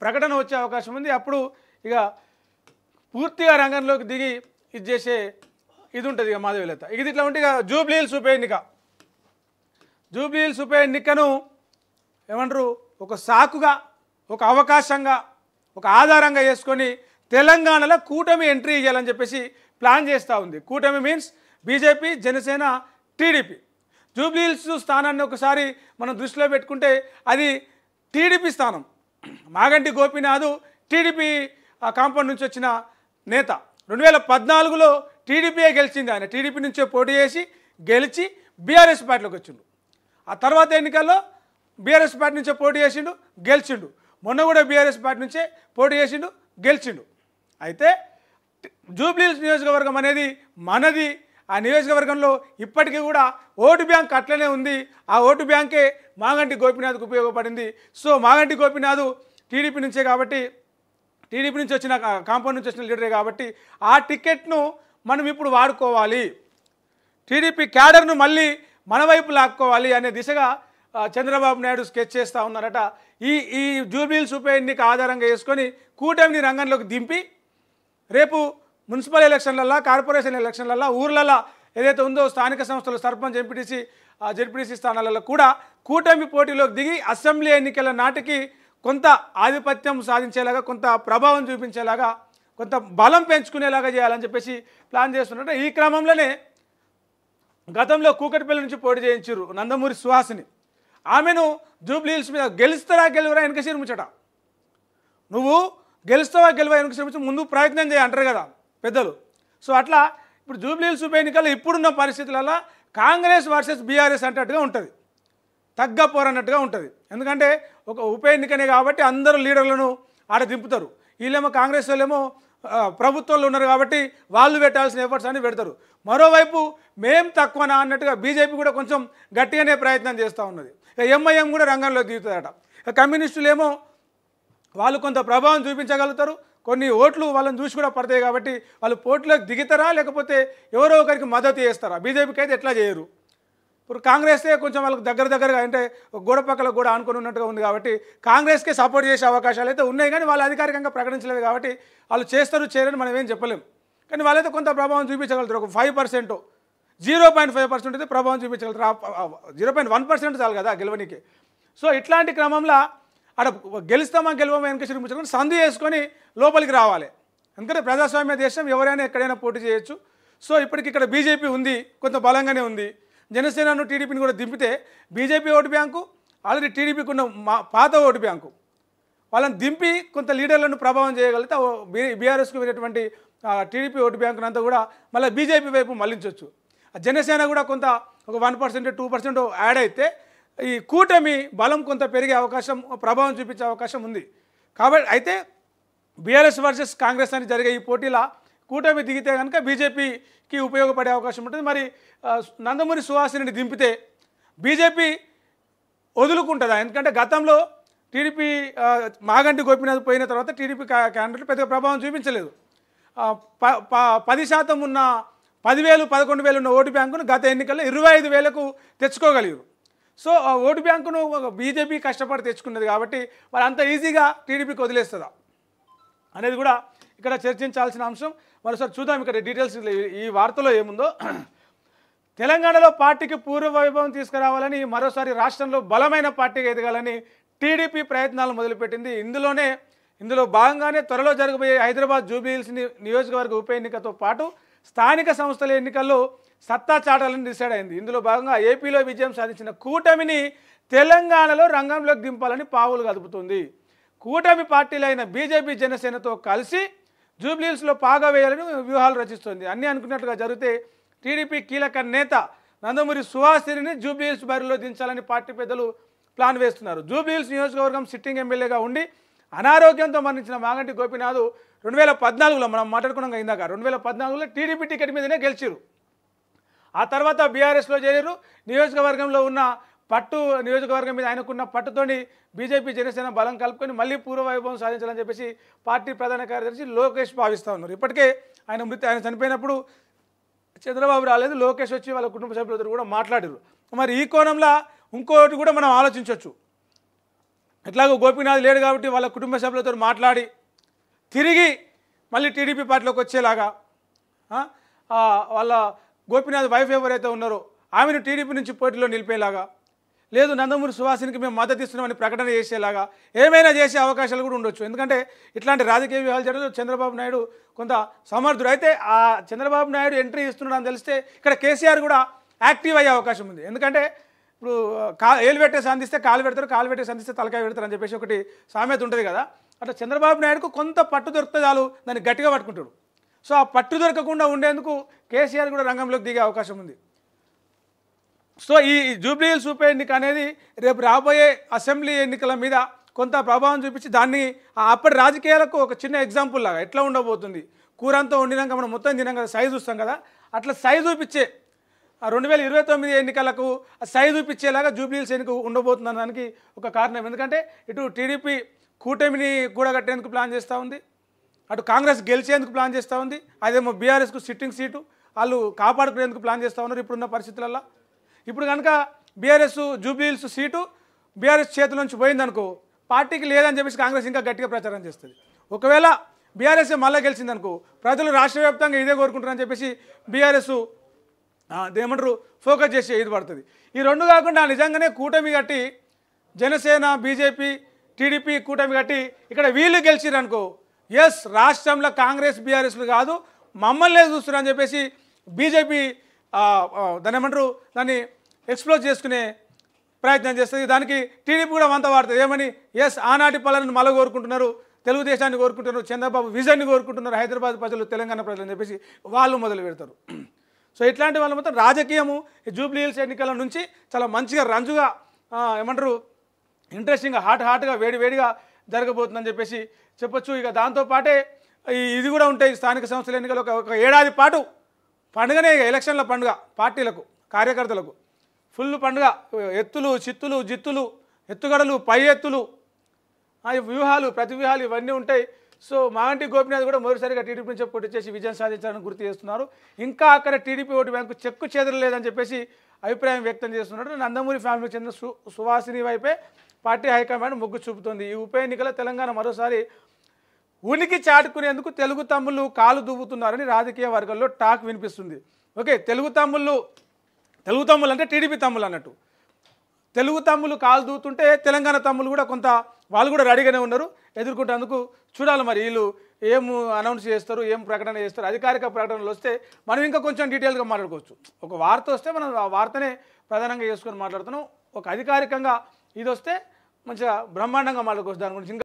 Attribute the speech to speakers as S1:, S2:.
S1: ప్రకటన వచ్చే అవకాశం ఉంది. అప్పుడు ఇక పూర్తిగా రంగంలోకి దిగి ఇది చేసే ఇది ఉంటుంది ఇక మాధవీలత. ఇది ఇట్లా ఉంటే ఇక జూబ్లీహిల్స్ ఉప ఎన్నికను ఏమంటారు ఒక సాకుగా, ఒక అవకాశంగా, ఒక ఆధారంగా చేసుకొని తెలంగాణలో కూటమి ఎంట్రీ ఇవ్వాలని చెప్పేసి ప్లాన్ చేస్తూ ఉంది. కూటమి means BJP, Janasena, TDP. Jubilee Hills స్థానాన్ని ఒకసారి మనం దృష్టిలో పెట్టుకుంటే అది టీడీపీ స్థానం. మాగంటి గోపీనాథ్ టీడీపీ కాంపౌండ్ నుంచి వచ్చిన నేత. 2014లో టీడీపీయే గెలిచింది. ఆయన టీడీపీ నుంచే పోటీ చేసి గెలిచి బీఆర్ఎస్ పార్టీలోకి వచ్చిండు. ఆ తర్వాత ఎన్నికల్లో బీఆర్ఎస్ పార్టీ నుంచే పోటీ చేసిండు, గెలిచిండు. మొన్న కూడా బీఆర్ఎస్ పార్టీ నుంచే పోటీ చేసిండు, గెలిచిండు. అయితే జూబ్లీహిల్స్ నియోజకవర్గం అనేది మనది. ఆ నియోజకవర్గంలో ఇప్పటికీ కూడా ఓటు బ్యాంక్ అట్లనే ఉంది. ఆ ఓటు బ్యాంకే మాగంటి గోపీనాథ్కు ఉపయోగపడింది. సో మాగంటి గోపీనాథ్ టీడీపీ నుంచే కాబట్టి, టీడీపీ నుంచి వచ్చిన కాంపౌండ్ నుంచి వచ్చిన లీడరే కాబట్టి ఆ టికెట్ను మనం ఇప్పుడు వాడుకోవాలి, టీడీపీ క్యాడర్ను మళ్ళీ మన వైపు లాక్కోవాలి అనే దిశగా చంద్రబాబు నాయుడు స్కెచ్ చేస్తూ ఉన్నారట. ఈ జూబ్లీహిల్స్ ఉప ఎన్నిక ఆధారంగా చేసుకొని కూటమిని రంగంలోకి దింపి రేపు మున్సిపల్ ఎలక్షన్లల్లో, కార్పొరేషన్ ఎలక్షన్లల్లో, ఊర్లలో ఏదైతే ఉందో స్థానిక సంస్థలు సర్పంచ్, ఎంపీటీసీ, జెడ్పీటీసీ స్థానాలలో కూడా కూటమి పోటీలోకి దిగి అసెంబ్లీ ఎన్నికల నాటికి కొంత ఆధిపత్యం సాధించేలాగా, కొంత ప్రభావం చూపించేలాగా, కొంత బలం పెంచుకునేలాగా చేయాలని చెప్పేసి ప్లాన్ చేస్తున్నట్టు. ఈ క్రమంలోనే గతంలో కూకట్పల్లి నుంచి పోటీ చేయించారు నందమూరి సుహాసిని. ఆమెను జూబ్లీహిల్స్ మీద గెలుస్తారా గెలవరా వెనకసిరి ముచ్చట. నువ్వు గెలుస్తావా గెలవా వెనకసిరి ముచ్చట ముందు ప్రయత్నం చేయ అంటారు కదా పెద్దలు. సో అట్లా ఇప్పుడు జూబ్లీహిల్స్ ఉప ఎన్నికల్లో ఇప్పుడున్న పరిస్థితులలో కాంగ్రెస్ వర్సెస్ బీఆర్ఎస్ అంటట్టుగా ఉంటుంది, తగ్గపోరన్నట్టుగా ఉంటుంది. ఎందుకంటే ఒక ఉప ఎన్నికనే కాబట్టి అందరూ లీడర్లను ఆడ దింపుతారు. వీళ్ళేమో కాంగ్రెస్ వాళ్ళేమో ప్రభుత్వంలో ఉన్నారు కాబట్టి వాళ్ళు పెట్టాల్సిన ఎఫర్ట్స్ అని పెడతారు. మరోవైపు మేం తక్కువనా అన్నట్టుగా బీజేపీ కూడా కొంచెం గట్టిగానే ప్రయత్నం చేస్తూ ఉన్నది. ఎంఐఎం కూడా రంగంలో దిగుతుందట. కమ్యూనిస్టులేమో వాళ్ళు కొంత ప్రభావం చూపించగలుగుతారు, కొన్ని ఓట్లు వాళ్ళని చూసి కూడా పడతాయి కాబట్టి వాళ్ళు పోటీలోకి దిగుతారా లేకపోతే ఎవరో ఒకరికి మద్దతు చేస్తారా. బీజేపీకి అయితే ఎట్లా చేయరు. ఇప్పుడు కాంగ్రెసే కొంచెం వాళ్ళకి దగ్గరగా అంటే గోడ పక్కల కూడా ఆనుకొని ఉన్నట్టుగా ఉంది కాబట్టి కాంగ్రెస్కే సపోర్ట్ చేసే అవకాశాలు అయితే ఉన్నాయి. కానీ వాళ్ళు అధికారికంగా ప్రకటించలేదు కాబట్టి వాళ్ళు చేస్తారు చేయరని మనం ఏం చెప్పలేం. కానీ వాళ్ళైతే కొంత ప్రభావం చూపించగలుగుతారు. ఒక 5%, 0.5% అయితే ప్రభావం చూపించగలుగుతారు. 0.1% చాలు కదా గెలవనికి. సో ఇట్లాంటి క్రమంలో అక్కడ గెలుస్తామా గెలవమా వెనకసిరి ముచ్చుకొని సంధి చేసుకొని లోపలికి రావాలి. ఎందుకంటే ప్రజాస్వామ్య దేశం, ఎవరైనా ఎక్కడైనా పోటీ చేయొచ్చు. సో ఇప్పటికి ఇక్కడ బీజేపీ ఉంది, కొంత బలంగానే ఉంది. జనసేనను, టీడీపీని కూడా దింపితే బీజేపీ ఓటు బ్యాంకు, ఆల్రెడీ టీడీపీకి ఉన్న పాత ఓటు బ్యాంకు, వాళ్ళని దింపి కొంత లీడర్లను ప్రభావం చేయగలిగితే బీఆర్ఎస్కు వెళ్ళేటువంటి టీడీపీ ఓటు బ్యాంకునంతా కూడా మళ్ళీ బీజేపీ వైపు మళ్లించవచ్చు. జనసేన కూడా కొంత ఒక 1%, 2% యాడ్ అయితే ఈ కూటమి బలం కొంత పెరిగే అవకాశం, ప్రభావం చూపించే అవకాశం ఉంది. కాబట్టి అయితే బీఆర్ఎస్ వర్సెస్ కాంగ్రెస్ అని జరిగే ఈ పోటీలో కూటమి దిగితే కనుక బీజేపీకి ఉపయోగపడే అవకాశం ఉంటుంది. మరి నందమూరి సుహాసిని దింపితే బీజేపీ వదులుకుంటుందా? ఎందుకంటే గతంలో టీడీపీ మాగంటి గోపీనాథ్ పోయిన తర్వాత టీడీపీ క్యాండిడేట్ పెద్దగా ప్రభావం చూపించలేదు. 10% ఉన్న 10,000, 11,000 ఉన్న ఓటు బ్యాంకును గత ఎన్నికల్లో 25,000కు తెచ్చుకోగలిగారు. సో ఆ ఓటు బ్యాంకును బీజేపీ కష్టపడి తెచ్చుకున్నది కాబట్టి మరి అంత ఈజీగా టీడీపీకి వదిలేస్తుందా అనేది కూడా ఇక్కడ చర్చించాల్సిన అంశం. మరోసారి చూద్దాం ఇక్కడ డీటెయిల్స్ ఈ వార్తలో ఏముందో. తెలంగాణలో పార్టీకి పూర్వ వైభవం తీసుకురావాలని, మరోసారి రాష్ట్రంలో బలమైన పార్టీగా ఎదగాలని టీడీపీ ప్రయత్నాలు మొదలుపెట్టింది. ఇందులో భాగంగానే త్వరలో జరగబోయే హైదరాబాద్ జూబ్లీహిల్స్ నియోజకవర్గ ఉప ఎన్నికతో పాటు స్థానిక సంస్థల ఎన్నికల్లో సత్తా చాటాలని డిసైడ్ అయింది. ఇందులో భాగంగా ఏపీలో విజయం సాధించిన కూటమిని తెలంగాణలో రంగంలోకి దింపాలని పావులు కదుపుతుంది. కూటమి పార్టీలైన బీజేపీ, జనసేనతో కలిసి జూబ్లీహిల్స్లో పాగా వేయాలని వ్యూహాలు రచిస్తుంది. అన్నీ అనుకున్నట్లుగా జరిగితే టీడీపీ కీలక నేత నందమూరి సుహాసిని జూబ్లీహిల్స్ బరిలో దించాలని పార్టీ పెద్దలు ప్లాన్ వేస్తున్నారు. జూబ్లీహిల్స్ నియోజకవర్గం సిట్టింగ్ ఎమ్మెల్యేగా ఉండి అనారోగ్యంతో మరణించిన మాగంటి గోపీనాథ్ 2014లో మనం మాట్లాడుకున్నాం ఇందాక, 2014లో టీడీపీ టికెట్ మీదనే గెలిచారు. ఆ తర్వాత బీఆర్ఎస్లో చేరారు. నియోజకవర్గంలో ఉన్న నియోజకవర్గం మీద ఆయనకున్న పట్టుతోని బీజేపీ, జనసేన బలం కలుపుకొని మళ్ళీ పూర్వ వైభవం సాధించాలని చెప్పేసి పార్టీ ప్రధాన కార్యదర్శి లోకేష్ భావిస్తూ ఉన్నారు. ఇప్పటికే ఆయన చనిపోయినప్పుడు చంద్రబాబు రాలేదు, లోకేష్ వచ్చి వాళ్ళ కుటుంబ సభ్యులతో కూడా మాట్లాడారు. మరి ఈ కోణంలో ఇంకోటి కూడా మనం ఆలోచించవచ్చు. ఎట్లాగో గోపీనాథ్ లేడు కాబట్టి వాళ్ళ కుటుంబ సభ్యులతో మాట్లాడి తిరిగి మళ్ళీ టీడీపీ పార్టీలోకి వచ్చేలాగా వాళ్ళ గోపీనాథ్ వైఫ్ ఎవరైతే ఉన్నారో ఆమెను టీడీపీ నుంచి పోటీలో నిలిపేలాగా, లేదు నందమూరి సుహాసినికి మేము మద్దతు ఇస్తున్నామని ప్రకటన చేసేలాగా ఏమైనా చేసే అవకాశాలు కూడా ఉండొచ్చు. ఎందుకంటే ఇట్లాంటి రాజకీయ వ్యూహాలు జరగదు. చంద్రబాబు నాయుడు కొంత సమర్థుడు. అయితే ఆ చంద్రబాబు నాయుడు ఎంట్రీ ఇస్తున్నాడని తెలిస్తే ఇక్కడ కేసీఆర్ కూడా యాక్టివ్ అయ్యే అవకాశం ఉంది. ఎందుకంటే ఇప్పుడు ఏలు పెట్టే సంధిస్తే కాలు పెడతారు, కాలు పెట్టే సంధిస్తే తలకాయ పెడతారు అని చెప్పేసి ఒకటి సామెత ఉంటుంది కదా. అట్లా చంద్రబాబు నాయుడుకు కొంత పట్టు దొరికితే చాలు దాన్ని గట్టిగా పట్టుకుంటాడు. సో ఆ పట్టు దొరకకుండా ఉండేందుకు కేసీఆర్ కూడా రంగంలోకి దిగే అవకాశం ఉంది. సో ఈ జూబ్లీహిల్స్ ఉప ఎన్నిక అనేది రేపు రాబోయే అసెంబ్లీ ఎన్నికల మీద కొంత ప్రభావం చూపించి దాన్ని అప్పటి రాజకీయాలకు ఒక చిన్న ఎగ్జాంపుల్ లాగా ఎట్లా ఉండబోతుంది, కూరంతా వండినాక మనం మొత్తం తినాం కదా, సైజు చూస్తాం కదా, అట్లా సైజు చూపించే 2029 ఎన్నికలకు సైజు చూపించేలాగా జూబ్లీహిల్స్ ఎన్నిక ఉండబోతుంది అనడానికి ఒక కారణం. ఎందుకంటే ఇటు టీడీపీ కూటమిని కూడగట్టేందుకు ప్లాన్ చేస్తూ ఉంది, అటు కాంగ్రెస్ గెలిచేందుకు ప్లాన్ చేస్తూ ఉంది, అదేమో బీఆర్ఎస్కు సిట్టింగ్ సీటు వాళ్ళు కాపాడుకునేందుకు ప్లాన్ చేస్తూ ఉన్నారు ఇప్పుడున్న పరిస్థితులలో. ఇప్పుడు కనుక బీఆర్ఎస్ జూబ్లీహిల్స్ సీటు బీఆర్ఎస్ చేతుల నుంచి పోయిందనుకో పార్టీకి లేదని చెప్పేసి కాంగ్రెస్ ఇంకా గట్టిగా ప్రచారం చేస్తుంది. ఒకవేళ బీఆర్ఎస్ మళ్ళీ గెలిచిందనుకో ప్రజలు రాష్ట్ర వ్యాప్తంగా ఇదే కోరుకుంటారని చెప్పేసి బీఆర్ఎస్ ఏమంటారు ఫోకస్ చేసి ఇది పడుతుంది. ఈ రెండు కాకుండా నిజంగానే కూటమి కట్టి జనసేన బీజేపీ టీడీపీ కూటమి కట్టి ఇక్కడ వీళ్ళు గెలిచిరనుకో ఎస్ రాష్ట్రంలో కాంగ్రెస్ బీఆర్ఎస్లు కాదు మమ్మల్నే చూస్తున్నారని చెప్పేసి బీజేపీ దాన్ని ఏమంటారు దాన్ని ఎక్స్ప్లోజ్ చేసుకునే ప్రయత్నం చేస్తుంది. దానికి టీడీపీ కూడా వంత వాడుతుంది. ఏమని ఎస్ ఆనాటి పాలనను మళ్ళీ కోరుకుంటున్నారు, తెలుగుదేశాన్ని కోరుకుంటున్నారు, చంద్రబాబు విజన్ని కోరుకుంటున్నారు, హైదరాబాద్ ప్రజలు తెలంగాణ ప్రజలు అని చెప్పేసి వాళ్ళు మొదలు పెడతారు. సో ఇట్లాంటి వాళ్ళు మొత్తం రాజకీయము ఈ జూబ్లీహిల్స్ ఎన్నికల నుంచి చాలా మంచిగా రంజుగా ఏమంటారు ఇంట్రెస్టింగ్గా హాట్గా వేడిగా జరగబోతుందని చెప్పేసి చెప్పొచ్చు. ఇక దాంతోపాటే ఇది కూడా ఉంటాయి స్థానిక సంస్థల ఎన్నికలు ఒక ఏడాది పాటు పండుగనే. ఎలక్షన్ల పండుగ పార్టీలకు కార్యకర్తలకు ఫుల్ పండుగ. ఎత్తులు చిత్తులు జిత్తులు ఎత్తుగడలు పై ఎత్తులు వ్యూహాలు ప్రతి వ్యూహాలు ఇవన్నీ ఉంటాయి. సో మాగంటి గోపీనాథ్ కూడా మొదటిసారిగా టీడీపీ నుంచి పోటీ చేసి విజయం సాధించాలని గుర్తు చేస్తున్నారు. ఇంకా అక్కడ టీడీపీ ఓటు బ్యాంకు చెక్కు చెదరలేదని చెప్పేసి అభిప్రాయం వ్యక్తం చేస్తున్నారు. నందమూరి ఫ్యామిలీకి చెందిన సువాసిని వైపే పార్టీ హైకమాండ్ మొగ్గు చూపుతోంది. ఈ ఉప ఎన్నికల తెలంగాణ మరోసారి ఉనికి చాటుకునేందుకు తెలుగు తమ్ముళ్ళు కాలు దువ్వుతున్నారని రాజకీయ వర్గాల్లో టాక్ వినిపిస్తుంది. ఓకే, తెలుగు తమ్ముళ్ళు అంటే టీడీపీ తమ్ముళ్ళు అన్నట్టు. తెలుగు తమ్ముళ్ళు కాలు దూతుంటే తెలంగాణ తమ్ముళ్ళు కూడా కొంత వాళ్ళు కూడా రెడీగానే ఉన్నారు ఎదుర్కొంటేందుకు. చూడాలి మరి వీళ్ళు ఏం అనౌన్స్ చేస్తారు, ఏం ప్రకటన చేస్తారు. అధికారిక ప్రకటనలు వస్తే మనం ఇంకా కొంచెం డీటెయిల్గా మాట్లాడుకోవచ్చు. ఒక వార్త వస్తే మనం ఆ వార్తనే ప్రధానంగా చేసుకొని మాట్లాడుతున్నాం. ఒక అధికారికంగా ఇది వస్తే మంచిగా బ్రహ్మాండంగా మాట్లాడుకోవచ్చు దాని గురించి.